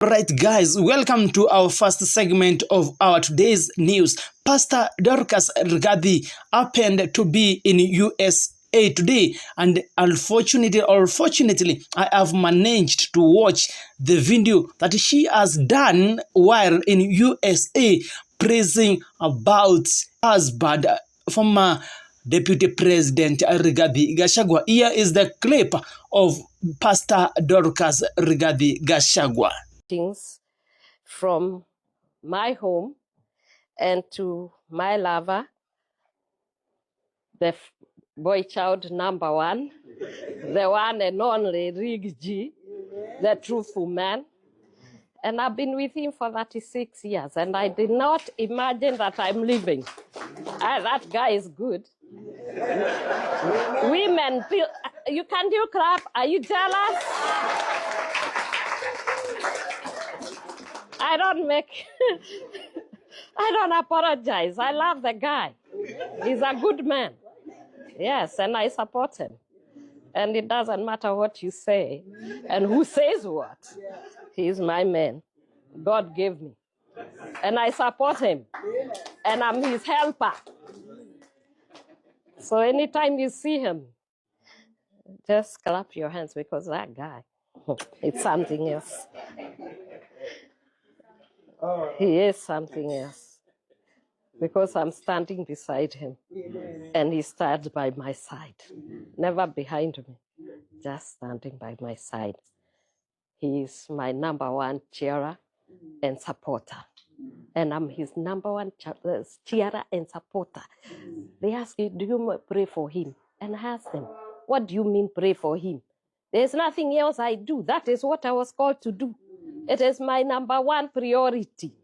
Right, guys, welcome to our first segment of our today's news. Pastor Dorcas Rigathi happened to be in USA today, and unfortunately, I have managed to watch the video that she has done while in USA praising about husband, former Deputy President Rigathi Gachagua. Here is the clip of Pastor Dorcas Rigathi Gachagua. Things from my home and to my lover, the boy child number one, the one and only Rig G, the truthful man. And I've been with him for 36 years, and I did not imagine that I'm leaving. That guy is good. Women, you can do clap. Are you jealous? I don't apologize. I love the guy. He's a good man. Yes, and I support him. And it doesn't matter what you say and who says what. He's my man. God gave me. And I support him. And I'm his helper. So anytime you see him, just clap your hands because that guy, it's something else. He is something else. Because I'm standing beside him. And he stands by my side. Never behind me. Just standing by my side. He is my number one cheerer and supporter. And I'm his number one cheerer and supporter. They ask you, do you pray for him? And I ask them, what do you mean pray for him? There's nothing else I do. That is what I was called to do. It is my number one priority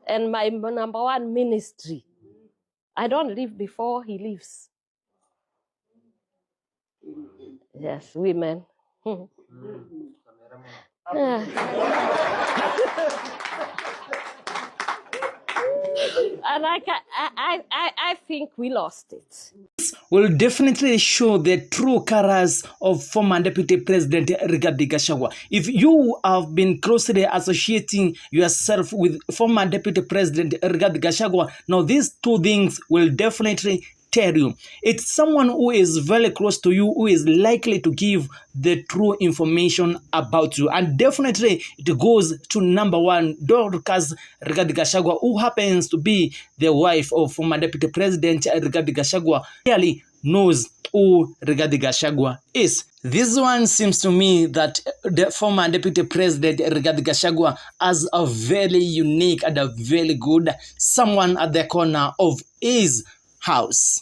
and my number one ministry. I don't live before he lives. Yes, women. And I think we lost it. Will definitely show the true colors of former Deputy President Rigathi Gachagua. If you have been closely associating yourself with former Deputy President Rigathi Gachagua, now these two things will definitely tell you. It's someone who is very close to you, who is likely to give the true information about you. And definitely it goes to number one, Dorcas Rigathi Gachagua, who happens to be the wife of former Deputy President Rigathi Gachagua, clearly knows who Rigathi Gachagua is. This one seems to me that the former Deputy President Rigathi Gachagua has a very unique and a very good someone at the corner of his house.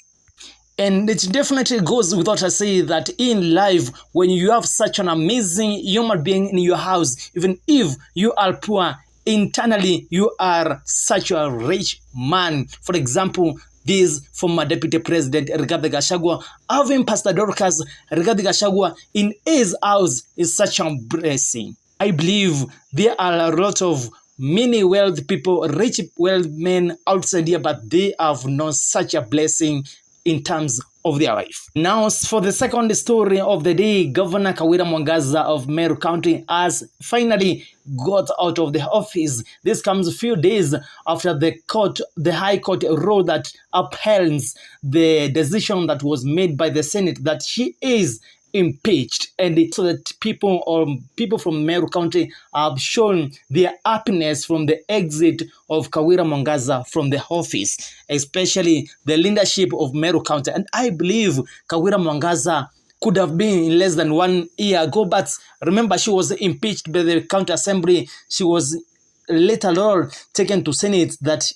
And it definitely goes without a say that in life, when you have such an amazing human being in your house, even if you are poor, internally you are such a rich man. For example, this former Deputy President Rigathi Gachagua, having Pastor Dorcas Rigathi Gachagua in his house is such a blessing. I believe there are a lot of many wealthy people, rich wealthy men outside here, but they have not such a blessing in terms of their life. Now, for the second story of the day, Governor Kawira Mwangaza of Meru County has finally got out of the office. This comes a few days after the High Court ruled that upholds the decision that was made by the Senate that she is impeached, and so that people from Meru County have shown their happiness from the exit of Kawira Mwangaza from the office, especially the leadership of Meru County. And I believe Kawira Mwangaza could have been in less than 1 year ago, but remember, she was impeached by the county assembly. She was later on taken to Senate that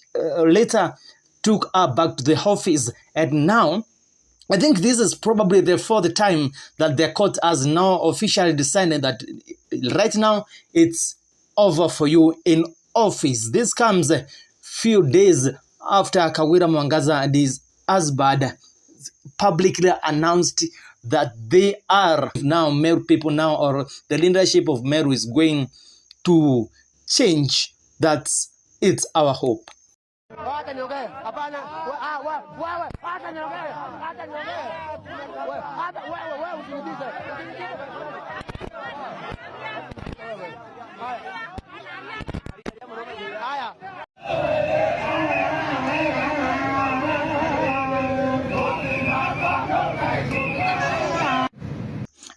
later took her back to the office, and now I think this is probably the fourth time that the court has now officially decided that right now it's over for you in office. This comes a few days after Kawira Mwangaza and his husband publicly announced that they are now Meru people now, or the leadership of Meru is going to change. That's it's our hope.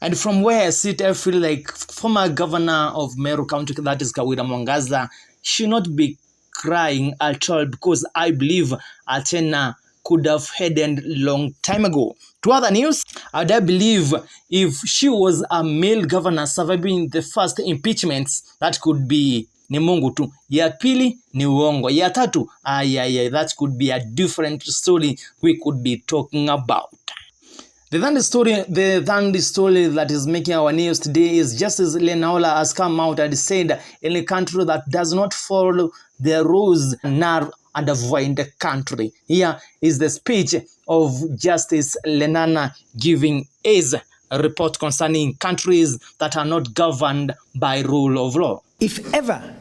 And from where I sit, I feel like former governor of Meru County, that is Kawira Mwangaza, should not be crying at all, because I believe Atena could have headed long time ago. To other news, I believe if she was a male governor surviving the first impeachments, that could be ni Mungu tu, ya pili ni uongo, ya tatu that could be a different story we could be talking about. The third story that is making our news today is Justice Lenaola has come out and said any country that does not follow the rules null and void the country. Here is the speech of Justice Lenana giving his report concerning countries that are not governed by rule of law. If ever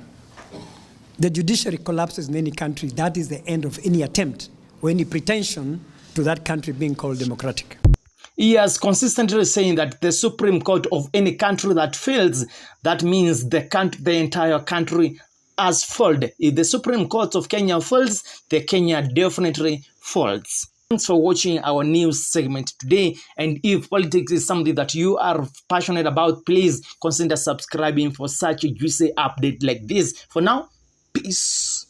the judiciary collapses in any country, that is the end of any attempt or any pretension to that country being called democratic. He has consistently saying that the Supreme Court of any country that fails, that means the entire country has failed. If the Supreme Court of Kenya fails, the Kenya definitely falls. Thanks for watching our news segment today. And if politics is something that you are passionate about, please consider subscribing for such a juicy update like this. For now, peace.